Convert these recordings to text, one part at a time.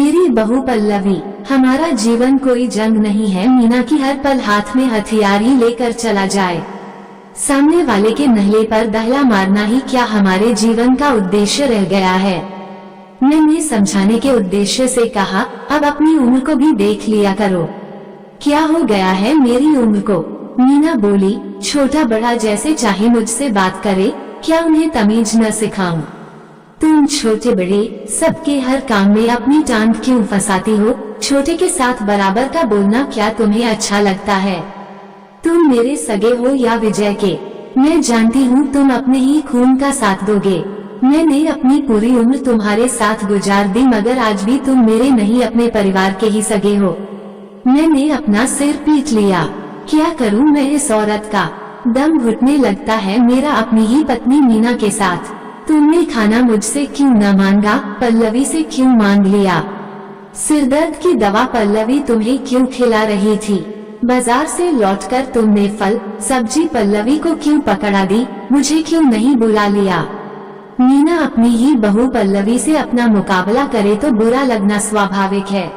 मेरी बहू पल्लवी, हमारा जीवन कोई जंग नहीं है। मीना की हर पल हाथ में हथियार ही लेकर चला जाए। सामने वाले के नहले पर दहला मारना ही क्या हमारे जीवन का उद्देश्य रह गया है। मैंने समझाने के उद्देश्य से कहा, अब अपनी उम्र को भी देख लिया करो। क्या हो गया है मेरी उम्र को? मीना बोली, छोटा बड़ा जैसे चाहे मुझसे बात करे, क्या उन्हें तमीज न सिखाऊं? तुम छोटे बड़े सबके हर काम में अपनी टांग क्यों फंसाती हो? छोटे के साथ बराबर का बोलना क्या तुम्हें अच्छा लगता है? तुम मेरे सगे हो या विजय के? मैं जानती हूँ तुम अपने ही खून का साथ दोगे। मैंने अपनी पूरी उम्र तुम्हारे साथ गुजार दी, मगर आज भी तुम मेरे नहीं अपने परिवार के ही सगे हो। मैंने अपना सिर पीट लिया। क्या करूँ मैं इस औरत का? दम घुटने लगता है मेरा अपनी ही पत्नी मीना के साथ। तुमने खाना मुझसे क्यों न मांगा? पल्लवी से क्यों मांग लिया? सिरदर्द की दवा पल्लवी तुम्हें क्यों खिला रही थी? बाजार से लौटकर तुमने फल सब्जी पल्लवी को क्यों पकड़ा दी? मुझे क्यों नहीं बुला लिया? मीना अपनी ही बहू पल्लवी से अपना मुकाबला करे तो बुरा लगना स्वाभाविक है।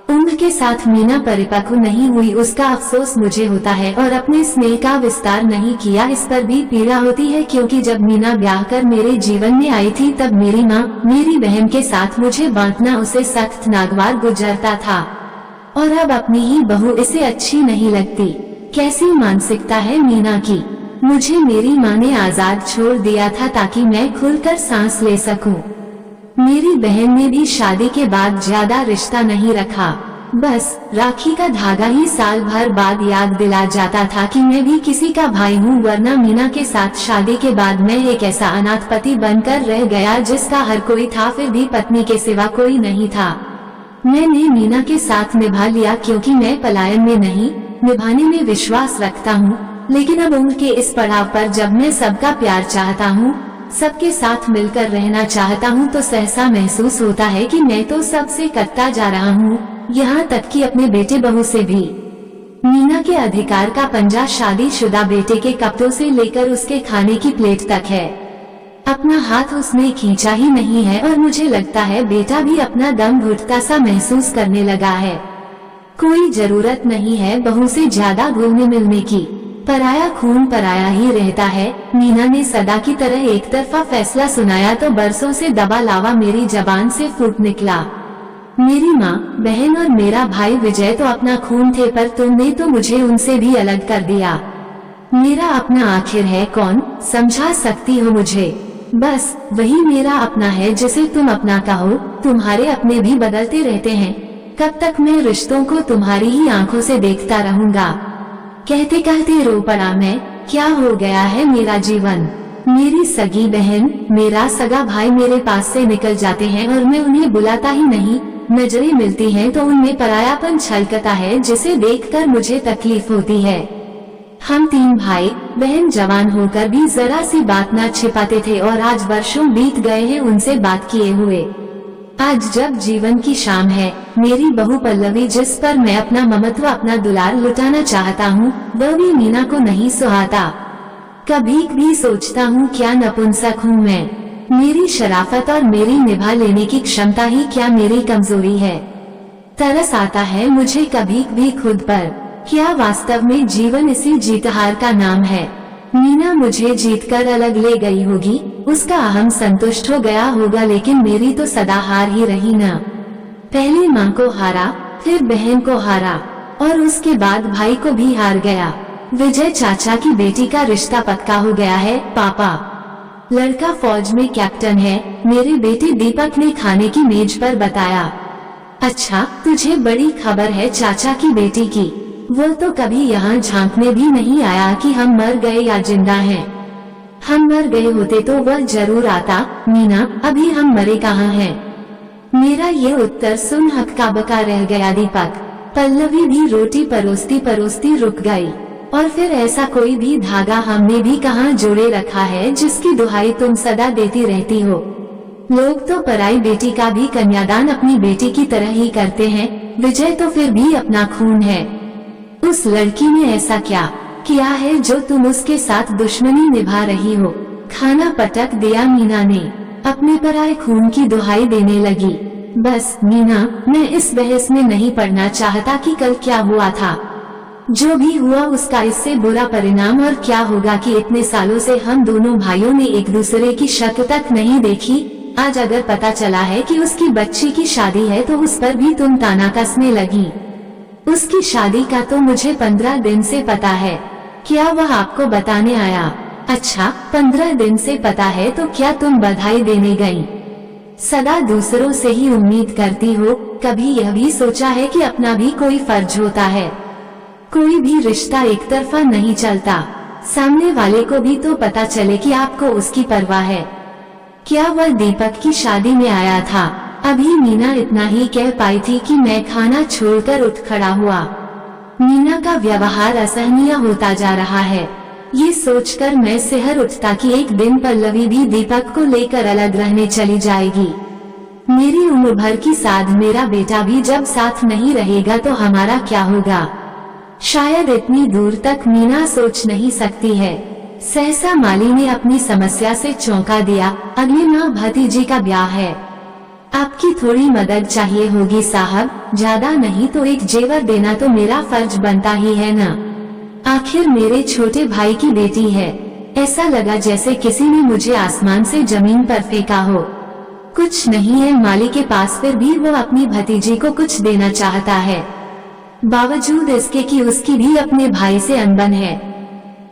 उम्र के साथ मीना परिपक्व नहीं हुई, उसका अफसोस मुझे होता है, और अपने स्नेह का विस्तार नहीं किया, इस पर भी पीड़ा होती है। क्योंकि जब मीना ब्याह कर मेरे जीवन में आई थी तब मेरी माँ मेरी बहन के साथ मुझे बांटना उसे सख्त नागवार गुजरता था, और अब अपनी ही बहू इसे अच्छी नहीं लगती। कैसी मानसिकता है मीना की। मुझे मेरी माँ ने आजाद छोड़ दिया था ताकि मैं खुलकर सांस ले सकूं। मेरी बहन ने भी शादी के बाद ज्यादा रिश्ता नहीं रखा, बस राखी का धागा ही साल भर बाद याद दिला जाता था कि मैं भी किसी का भाई हूँ। वरना मीना के साथ शादी के बाद मैं एक ऐसा अनाथ पति बनकर रह गया जिसका हर कोई था, फिर भी पत्नी के सिवा कोई नहीं था। मैंने मीना के साथ निभा लिया क्योंकि मैं पलायन में नहीं, निभाने में विश्वास रखता हूँ। लेकिन अब उम्र के इस पड़ाव पर जब मैं सबका प्यार चाहता हूँ, सबके साथ मिलकर रहना चाहता हूँ, तो सहसा महसूस होता है कि मैं तो सबसे कटता जा रहा हूँ, यहाँ तक कि अपने बेटे बहू से भी। मीना के अधिकार का पंजा शादीशुदा बेटे के कपड़ों से लेकर उसके खाने की प्लेट तक है। अपना हाथ उसने खींचा ही नहीं है, और मुझे लगता है बेटा भी अपना दम घुटता सा महसूस करने लगा है। कोई जरूरत नहीं है बहू से ज्यादा घुलने मिलने की, पराया खून पराया ही रहता है। मीना ने सदा की तरह एक तरफा फैसला सुनाया तो बरसों से दबा लावा मेरी जबान से फूट निकला। मेरी माँ, बहन और मेरा भाई विजय तो अपना खून थे, पर तुमने तो मुझे उनसे भी अलग कर दिया। मेरा अपना आखिर है कौन? समझा सकती हो मुझे? बस वही मेरा अपना है जिसे तुम अपना कहो। तुम्हारे अपने भी बदलते रहते हैं। कब तक मैं रिश्तों को तुम्हारी ही आंखों से देखता रहूंगा? कहते कहते रो पड़ा मैं। क्या हो गया है मेरा जीवन? मेरी सगी बहन, मेरा सगा भाई मेरे पास से निकल जाते हैं और मैं उन्हें बुलाता ही नहीं। नजरें मिलती हैं तो उनमें परायापन छलकता है, जिसे देखकर मुझे तकलीफ होती है। हम 3 भाई बहन जवान होकर भी जरा सी बात न छिपाते थे, और आज वर्षों बीत गए हैं उनसे बात किए हुए। आज जब जीवन की शाम है, मेरी बहू पल्लवी जिस पर मैं अपना ममत्व अपना दुलार लुटाना चाहता हूँ, वह भी मीना को नहीं सुहाता। कभी भी सोचता हूँ क्या नपुंसक हूँ मैं। मेरी शराफत और मेरी निभा लेने की क्षमता ही क्या मेरी कमजोरी है। तरस आता है मुझे कभी भी खुद पर। क्या वास्तव में जीवन इसी जीत हार का नाम है? मीना मुझे जीतकर अलग ले गई होगी, उसका अहम संतुष्ट हो गया होगा, लेकिन मेरी तो सदा हार ही रही ना। पहले माँ को हारा, फिर बहन को हारा, और उसके बाद भाई को भी हार गया। विजय चाचा की बेटी का रिश्ता पक्का हो गया है पापा। लड़का फौज में कैप्टन है, मेरे बेटे दीपक ने खाने की मेज पर बताया। अच्छा, तुझे बड़ी खबर है चाचा की बेटी की। वो तो कभी यहाँ झांकने भी नहीं आया कि हम मर गए या जिंदा हैं। हम मर गए होते तो वह जरूर आता। मीना, अभी हम मरे कहाँ हैं? मेरा ये उत्तर सुन हक्का बका रह गया दीपक। पल्लवी भी रोटी परोसती परोसती रुक गई। और फिर ऐसा कोई भी धागा हमने भी कहाँ जोड़े रखा है जिसकी दुहाई तुम सदा देती रहती हो। लोग तो पराई बेटी का भी कन्यादान अपनी बेटी की तरह ही करते हैं। विजय तो फिर भी अपना खून है। उस लड़की ने ऐसा क्या किया है जो तुम उसके साथ दुश्मनी निभा रही हो? खाना पटक दिया मीना ने। अपने पराए खून की दुहाई देने लगी। बस मीना, मैं इस बहस में नहीं पड़ना चाहता कि कल क्या हुआ था। जो भी हुआ उसका इससे बुरा परिणाम और क्या होगा कि इतने सालों से हम दोनों भाइयों ने एक दूसरे की शक्ल तक नहीं देखी। आज अगर पता चला है कि उसकी बच्ची की शादी है तो उस पर भी तुम ताना कसने लगी। उसकी शादी का तो मुझे 15 दिन से पता है। क्या वह आपको बताने आया? अच्छा, 15 दिन से पता है तो क्या तुम बधाई देने गई? सदा दूसरों से ही उम्मीद करती हो, कभी यह भी सोचा है कि अपना भी कोई फर्ज होता है? कोई भी रिश्ता एक तरफा नहीं चलता, सामने वाले को भी तो पता चले कि आपको उसकी परवाह है। क्या वह दीपक की शादी में आया था? अभी मीना इतना ही कह पाई थी कि मैं खाना छोड़कर उठ खड़ा हुआ। मीना का व्यवहार असहनीय होता जा रहा है। ये सोचकर मैं सिहर उठता कि एक दिन पल्लवी भी दीपक को लेकर अलग रहने चली जाएगी। मेरी उम्र भर की साध मेरा बेटा भी जब साथ नहीं रहेगा तो हमारा क्या होगा? शायद इतनी दूर तक मीना सोच नहीं सकती है। सहसा माली ने अपनी समस्या से चौंका दिया। अगले माह भतीजी का ब्याह है। आपकी थोड़ी मदद चाहिए होगी साहब, ज्यादा नहीं तो एक जेवर देना तो मेरा फर्ज बनता ही है ना। आखिर मेरे छोटे भाई की बेटी है। ऐसा लगा जैसे किसी ने मुझे आसमान से जमीन पर फेंका हो। कुछ नहीं है माली के पास, फिर भी वो अपनी भतीजी को कुछ देना चाहता है, बावजूद इसके कि उसकी भी अपने भाई से अनबन है।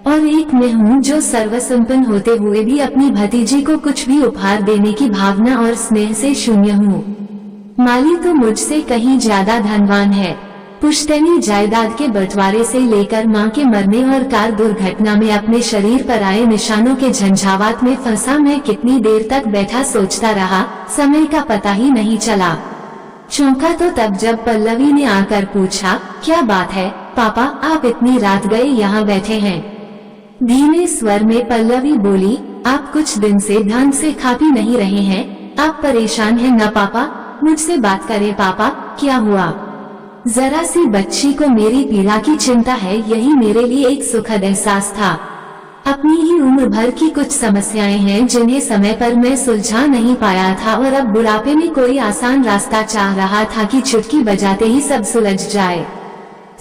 और एक मैं हूँ जो सर्वसंपन्न होते हुए भी अपनी भतीजी को कुछ भी उपहार देने की भावना और स्नेह से शून्य हूँ। माली तो मुझसे कहीं ज्यादा धनवान है। पुश्तैनी जायदाद के बंटवारे से लेकर माँ के मरने और कार दुर्घटना में अपने शरीर पर आए निशानों के झंझावात में फंसा मैं कितनी देर तक बैठा सोचता रहा, समय का पता ही नहीं चला। चौंका तो तब जब पल्लवी ने आकर पूछा, क्या बात है पापा, आप इतनी रात गए यहाँ बैठे हैं? धीमे स्वर में पल्लवी बोली, आप कुछ दिन से ढंग से खा पी नहीं रहे हैं, आप परेशान हैं न पापा? मुझसे बात करें पापा, क्या हुआ? जरा सी बच्ची को मेरी पीड़ा की चिंता है, यही मेरे लिए एक सुखद एहसास था। अपनी ही उम्र भर की कुछ समस्याएं हैं जिन्हें समय पर मैं सुलझा नहीं पाया था और अब बुढ़ापे में कोई आसान रास्ता चाह रहा था कि चुटकी बजाते ही सब सुलझ जाए।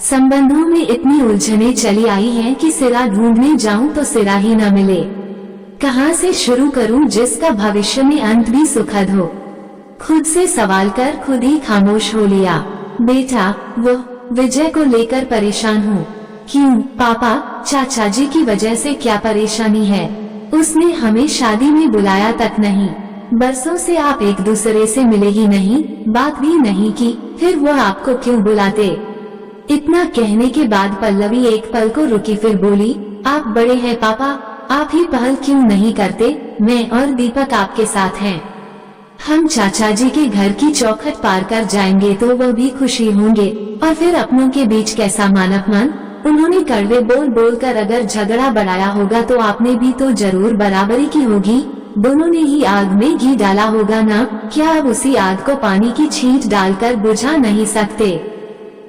संबंधों में इतनी उलझनें चली आई हैं कि सिरा ढूंढने जाऊं तो सिरा ही न मिले। कहां से शुरू करूं जिसका भविष्य में अंत भी सुखद हो? खुद से सवाल कर खुद ही खामोश हो लिया। बेटा, वो विजय को लेकर परेशान हूँ। क्यों पापा? चाचा जी की वजह से क्या परेशानी है? उसने हमें शादी में बुलाया तक नहीं, बरसों से आप एक दूसरे से मिले ही नहीं, बात भी नहीं की, फिर वो आपको क्यों बुलाते? इतना कहने के बाद पल्लवी एक पल को रुकी, फिर बोली, आप बड़े हैं पापा, आप ही पहल क्यों नहीं करते? मैं और दीपक आपके साथ हैं। हम चाचा जी के घर की चौखट पार कर जाएंगे तो वह भी खुशी होंगे, और फिर अपनों के बीच कैसा मान अपमान? उन्होंने कड़वे बोल बोल कर अगर झगड़ा बढ़ाया होगा तो आपने भी तो जरूर बराबरी की होगी। दोनों ने ही आग में घी डाला होगा ना? क्या अब उसी आग को पानी की छींट डालकर बुझा नहीं सकते?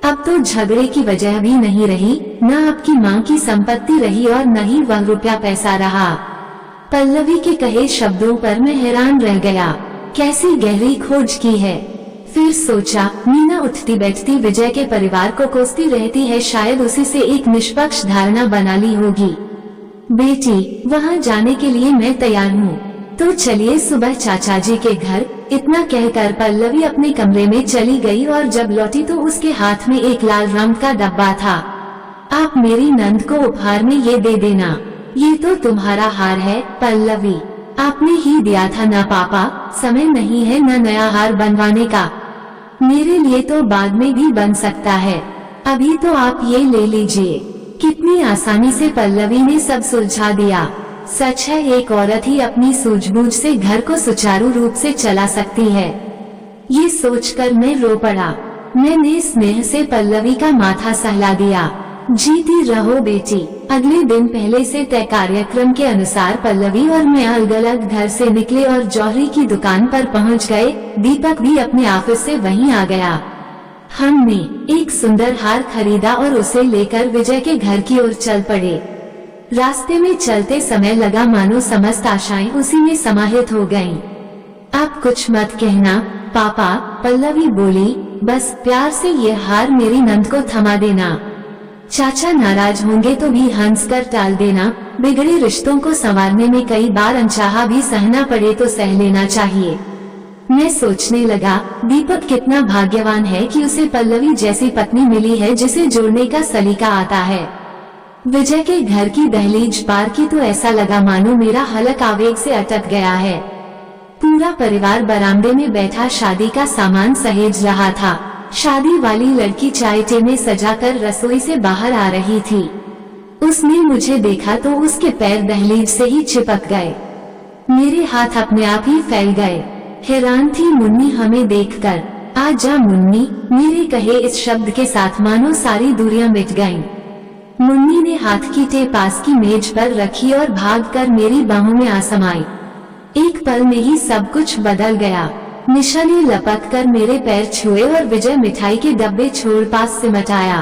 अब तो झगड़े की वजह भी नहीं रही, न आपकी माँ की संपत्ति रही और न ही वह रुपया पैसा रहा। पल्लवी के कहे शब्दों पर मैं हैरान रह गया। कैसी गहरी खोज की है। फिर सोचा, मीना उठती बैठती विजय के परिवार को कोसती रहती है, शायद उसी से एक निष्पक्ष धारणा बना ली होगी। बेटी, वहाँ जाने के लिए मैं तैयार हूँ, तो चलिए सुबह चाचा जी के घर। इतना कहकर पल्लवी अपने कमरे में चली गई और जब लौटी तो उसके हाथ में एक लाल रंग का डब्बा था। आप मेरी नंद को उपहार में ये दे देना, ये तो तुम्हारा हार है पल्लवी, आपने ही दिया था ना पापा, समय नहीं है न नया हार बनवाने का। मेरे लिए तो बाद में भी बन सकता है, अभी तो आप ये ले लीजिए। कितनी आसानी से पल्लवी ने सब सुलझा दिया। सच है, एक औरत ही अपनी सूझबूझ से घर को सुचारू रूप से चला सकती है। ये सोचकर मैं रो पड़ा। मैंने स्नेह से पल्लवी का माथा सहला दिया। जीती रहो बेटी। अगले दिन पहले से तय कार्यक्रम के अनुसार पल्लवी और मैं अलग अलग घर से निकले और जौहरी की दुकान पर पहुंच गए। दीपक भी अपने ऑफिस से वहीं आ गया। हमने एक सुंदर हार खरीदा और उसे लेकर विजय के घर की ओर चल पड़े। रास्ते में चलते समय लगा मानो समस्त आशाएं उसी में समाहित हो गईं। आप कुछ मत कहना, पापा। पल्लवी बोली, बस प्यार से ये हार मेरी नंद को थमा देना। चाचा नाराज होंगे तो भी हंसकर टाल देना। बिगड़े रिश्तों को संवारने में कई बार अनचाहा भी सहना पड़े तो सह लेना चाहिए। मैं सोचने लगा, दीपक कितना भाग्यवान है कि उसे पल्लवी जैसी पत्नी मिली है जिसे जोड़ने का सलीका आता है। विजय के घर की दहलीज पार की तो ऐसा लगा मानो मेरा हलक आवेग से अटक गया है। पूरा परिवार बरामदे में बैठा शादी का सामान सहेज रहा था। शादी वाली लड़की चाय टे में सजाकर रसोई से बाहर आ रही थी। उसने मुझे देखा तो उसके पैर दहलीज से ही चिपक गए। मेरे हाथ अपने आप ही फैल गए। हैरान थी मुन्नी हमें देखकर। आ जा मुन्नी, मेरे कहे इस शब्द के साथ मानो सारी दूरियां मिट गईं। मुन्नी ने हाथ की टे पास की मेज पर रखी और भागकर मेरी बाहों में आ समाई। एक पल में ही सब कुछ बदल गया। निशा ने लपक कर मेरे पैर छुए और विजय मिठाई के डब्बे छोड़ पास सिमट आया।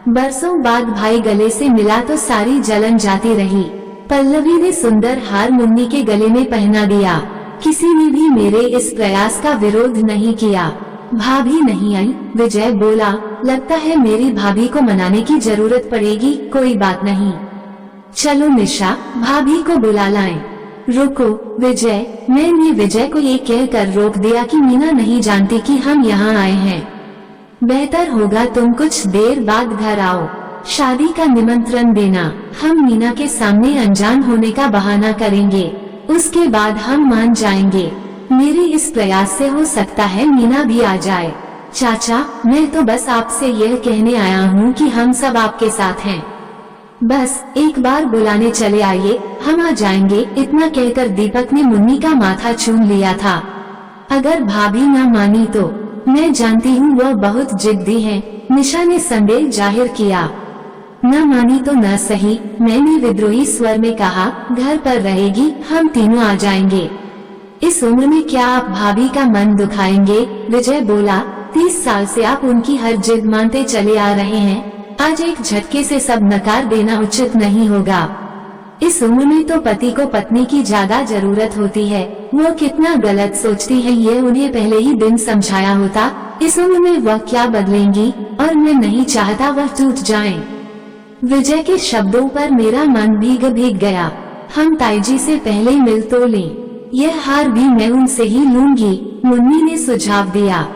बरसों बाद भाई गले से मिला तो सारी जलन जाती रही। पल्लवी ने सुंदर हार मुन्नी के गले में पहना दिया। किसी ने भी मेरे इस प्रयास का विरोध नहीं किया। भाभी नहीं आई, विजय बोला। लगता है मेरी भाभी को मनाने की जरूरत पड़ेगी। कोई बात नहीं, चलो निशा, भाभी को बुला लाएं। रुको विजय, मैंने विजय को ये कहकर रोक दिया कि मीना नहीं जानती कि हम यहाँ आए हैं। बेहतर होगा तुम कुछ देर बाद घर आओ। शादी का निमंत्रण देना। हम मीना के सामने अनजान होने का बहाना करेंगे, उसके बाद हम मान जाएंगे। मेरे इस प्रयास से हो सकता है मीना भी आ जाए। चाचा, मैं तो बस आपसे यह कहने आया हूँ कि हम सब आपके साथ हैं। बस एक बार बुलाने चले आइए, हम आ जाएंगे। इतना कहकर दीपक ने मुन्नी का माथा चूम लिया था। अगर भाभी न मानी तो मैं जानती हूँ वह बहुत जिद्दी है, निशा ने संदेह जाहिर किया। न मानी तो न सही, मैंने विद्रोही स्वर में कहा। घर पर रहेगी, हम तीनों आ जाएंगे। इस उम्र में क्या आप भाभी का मन दुखाएंगे? विजय बोला। 30 साल से आप उनकी हर जिद मानते चले आ रहे हैं। आज एक झटके से सब नकार देना उचित नहीं होगा। इस उम्र में तो पति को पत्नी की ज्यादा जरूरत होती है। वो कितना गलत सोचती है ये उन्हें पहले ही दिन समझाया होता। इस उम्र में वह क्या बदलेंगी, और मैं नहीं चाहता वह टूट जाएं। विजय के शब्दों पर मेरा मन भीग गया। हम ताईजी से पहले मिल तो लें, यह हार भी मैं उनसे ही लूंगी, मुन्नी ने सुझाव दिया।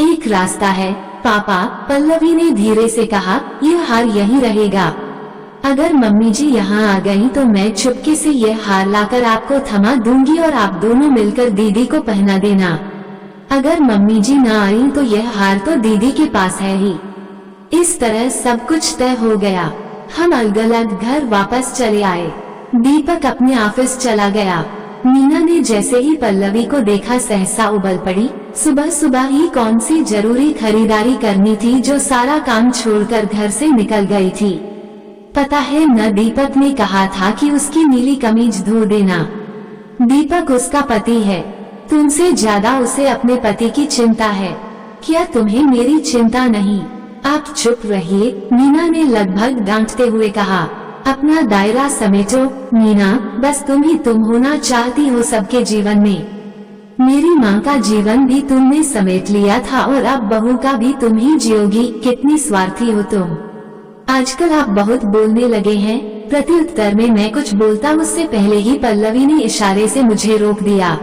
एक रास्ता है पापा, पल्लवी ने धीरे से कहा। यह हार यही रहेगा। अगर मम्मी जी यहाँ आ गईं तो मैं चुपके से यह हार लाकर आपको थमा दूंगी और आप दोनों मिलकर दीदी को पहना देना। अगर मम्मी जी न आई तो यह हार तो दीदी के पास है ही। इस तरह सब कुछ तय हो गया। हम अलग अलग घर वापस चले आए। दीपक अपने ऑफिस चला गया। मीना ने जैसे ही पल्लवी को देखा सहसा उबल पड़ी। सुबह सुबह ही कौन सी जरूरी खरीदारी करनी थी जो सारा काम छोड़कर घर से निकल गई थी। पता है न, दीपक ने कहा था कि उसकी नीली कमीज धो देना। दीपक उसका पति है, तुमसे ज्यादा उसे अपने पति की चिंता है। क्या तुम्हें मेरी चिंता नहीं? आप चुप रहिए, मीना ने लगभग डांटते हुए कहा। अपना दायरा समेटो मीना, बस तुम ही तुम होना चाहती हो सबके जीवन में। मेरी माँ का जीवन भी तुमने समेट लिया था और अब बहू का भी तुम ही जियोगी। कितनी स्वार्थी हो तुम। आजकल आप बहुत बोलने लगे हैं। प्रत्युत्तर में मैं कुछ बोलता उससे पहले ही पल्लवी ने इशारे से मुझे रोक दिया।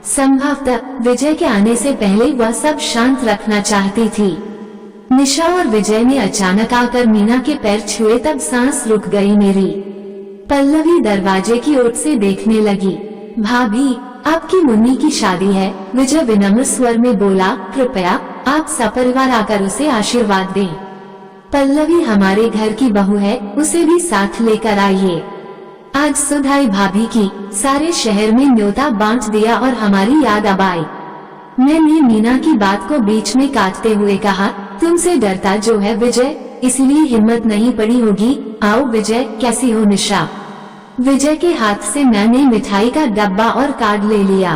संभवतः विजय के आने से पहले वह सब शांत रखना चाहती थी। निशा और विजय ने अचानक आकर मीना के पैर छुए तब सांस रुक गई मेरी। पल्लवी दरवाजे की ओर से देखने लगी। भाभी, आपकी मुन्नी की शादी है, विजय विनम्र स्वर में बोला। कृपया आप सपरिवार आकर उसे आशीर्वाद दें। पल्लवी हमारे घर की बहू है, उसे भी साथ लेकर आइए। आज सुधाई भाभी की सारे शहर में न्योता बांट दिया और हमारी याद अब आई। मैंने मीना की बात को बीच में काटते हुए कहा। तुमसे डरता जो है विजय, इसलिए हिम्मत नहीं पड़ी होगी। आओ विजय, कैसी हो निशा? विजय के हाथ से मैंने मिठाई का डब्बा और कार्ड ले लिया।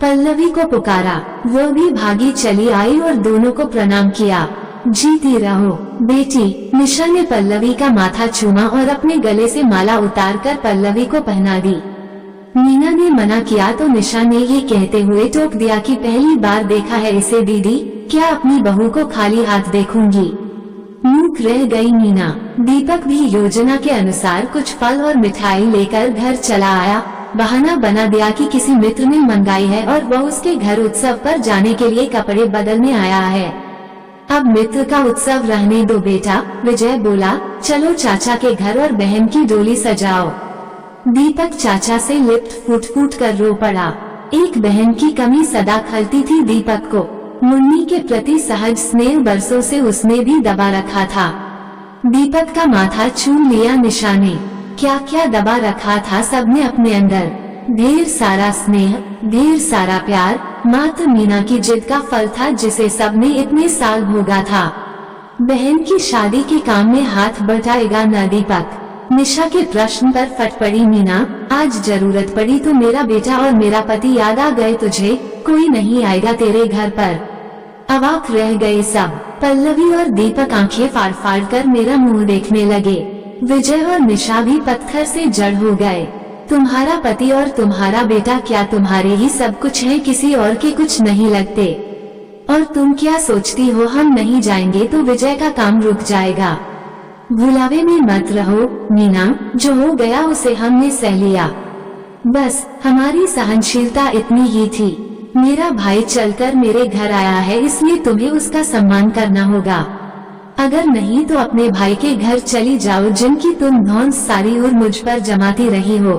पल्लवी को पुकारा, वो भी भागी चली आई और दोनों को प्रणाम किया। जीती रहो बेटी। निशा ने पल्लवी का माथा चूमा और अपने गले से माला उतारकर पल्लवी को पहना दी। मीना ने मना किया तो निशा ने ये कहते हुए टोक दिया कि पहली बार देखा है इसे दीदी, क्या अपनी बहू को खाली हाथ देखूंगी। मूक रह गई मीना। दीपक भी योजना के अनुसार कुछ फल और मिठाई लेकर घर चला आया। बहाना बना दिया कि किसी मित्र ने मंगाई है और वह उसके घर उत्सव पर जाने के लिए कपड़े बदलने आया है। अब मित्र का उत्सव रहने दो बेटा, विजय बोला। चलो चाचा के घर और बहन की डोली सजाओ। दीपक चाचा से लिप्ट फूट फूट कर रो पड़ा। एक बहन की कमी सदा खलती थी दीपक को। मुन्नी के प्रति सहज स्नेह बरसों से उसने भी दबा रखा था। दीपक का माथा छूम लिया निशा ने। क्या क्या दबा रखा था सबने अपने अंदर। ढेर सारा स्नेह, ढेर सारा प्यार, मात्र मीना की जिद का फल था जिसे सबने इतने साल भोगा था। बहन की शादी के काम में हाथ बटाएगा न दीपक। निशा के प्रश्न पर फट पड़ी मीना। आज जरूरत पड़ी तो मेरा बेटा और मेरा पति याद आ गए तुझे, कोई नहीं आएगा तेरे घर पर। अवाक रह गए सब। पल्लवी और दीपक आंखें फाड़ फाड़ कर मेरा मुंह देखने लगे। विजय और निशा भी पत्थर से जड़ हो गए। तुम्हारा पति और तुम्हारा बेटा क्या तुम्हारे ही सब कुछ है, किसी और के कुछ नहीं लगते। और तुम क्या सोचती हो हम नहीं जाएंगे तो विजय का काम रुक जाएगा। भुलावे में मत रहो मीना, जो हो गया उसे हमने सह लिया। बस हमारी सहनशीलता इतनी ही थी। मेरा भाई चलकर मेरे घर आया है इसलिए तुम्हें उसका सम्मान करना होगा। अगर नहीं तो अपने भाई के घर चली जाओ जिनकी तुम धौंस सारी उम्र मुझ पर जमाती रही हो।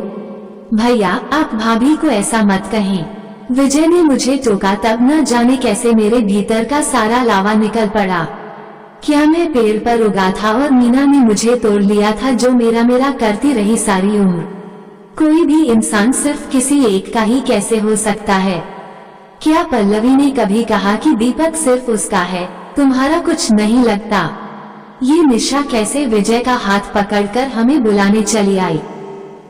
भैया आप भाभी को ऐसा मत कहें। विजय ने मुझे टोका तब न जाने कैसे मेरे भीतर का सारा लावा निकल पड़ा। क्या मैं पेड़ पर उगा था और मीना ने मुझे तोड़ लिया था जो मेरा मेरा करती रही सारी उम्र। कोई भी इंसान सिर्फ किसी एक का ही कैसे हो सकता है। क्या पल्लवी ने कभी कहा कि दीपक सिर्फ उसका है, तुम्हारा कुछ नहीं लगता। ये निशा कैसे विजय का हाथ पकड़कर हमें बुलाने चली आई।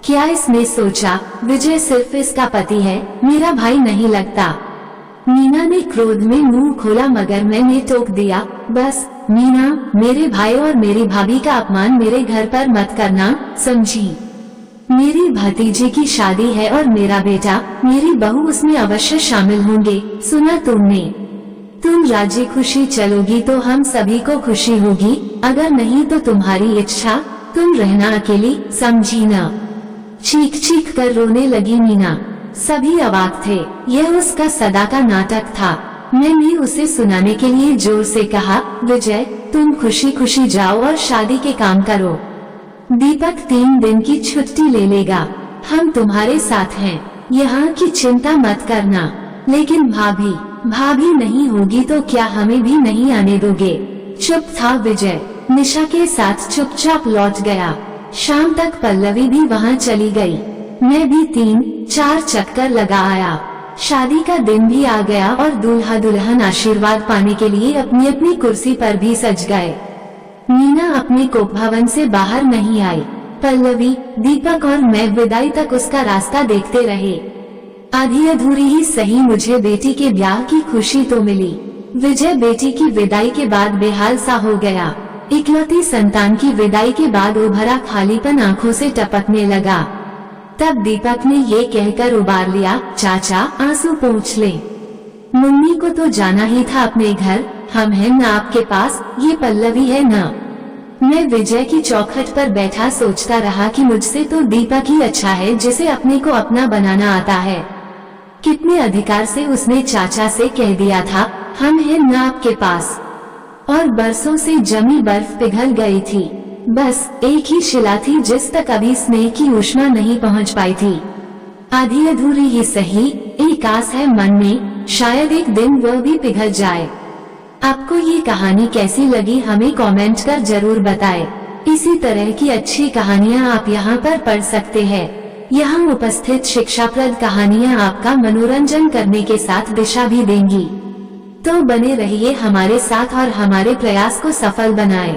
क्या इसने सोचा विजय सिर्फ इसका पति है, मेरा भाई नहीं लगता। मीना ने क्रोध में मुंह खोला मगर मैंने टोक दिया। बस मीना, मेरे भाई और मेरी भाभी का अपमान मेरे घर पर मत करना, समझी। मेरी भतीजे की शादी है और मेरा बेटा, मेरी बहू उसमें अवश्य शामिल होंगे। सुना तुमने? तुम राजी खुशी चलोगी तो हम सभी को खुशी होगी, अगर नहीं तो तुम्हारी इच्छा, तुम रहना अकेली, समझी ना। चीख चीख कर रोने लगी मीना। सभी अवाक थे। यह उसका सदा का नाटक था। मैंने उसे सुनाने के लिए जोर से कहा, विजय तुम खुशी खुशी जाओ और शादी के काम करो। दीपक 3 दिन की छुट्टी ले लेगा, हम तुम्हारे साथ हैं, यहाँ की चिंता मत करना। लेकिन भाभी नहीं होगी तो क्या हमें भी नहीं आने दोगे? चुप था विजय। निशा के साथ चुपचाप लौट गया। शाम तक पल्लवी भी वहाँ चली गई। मैं भी 3-4 चक्कर लगा आया। शादी का दिन भी आ गया और दूल्हा दुल्हन आशीर्वाद पाने के लिए अपनी अपनी कुर्सी पर भी सज गए। मीना अपने कोप भवन से बाहर नहीं आई। पल्लवी, दीपक और मैं विदाई तक उसका रास्ता देखते रहे। आधी अधूरी ही सही मुझे बेटी के ब्याह की खुशी तो मिली। विजय बेटी की विदाई के बाद बेहाल सा हो गया। इकलौती संतान की विदाई के बाद उभरा खालीपन आंखों से टपकने लगा। तब दीपक ने ये कहकर उबार लिया, चाचा आंसू पोंछ ले। मुन्नी को तो जाना ही था अपने घर, हम हैं न आपके पास, ये पल्लवी है न। मैं विजय की चौखट पर बैठा सोचता रहा कि मुझसे तो दीपक ही अच्छा है जिसे अपने को अपना बनाना आता है। कितने अधिकार से उसने चाचा से कह दिया था, हम हैं न आपके पास। और बरसों से जमी बर्फ पिघल गई थी। बस एक ही शिला थी जिस तक अभी स्नेह की उष्मा नहीं पहुंच पाई थी। आधी अधूरी ही सही, एक आस है मन में, शायद एक दिन वह भी पिघल जाए। आपको ये कहानी कैसी लगी हमें कमेंट कर जरूर बताएं। इसी तरह की अच्छी कहानियाँ आप यहाँ पर पढ़ सकते हैं। यहाँ उपस्थित शिक्षाप्रद कहानियाँ आपका मनोरंजन करने के साथ दिशा भी देंगी। तो बने रहिए हमारे साथ और हमारे प्रयास को सफल बनाएं।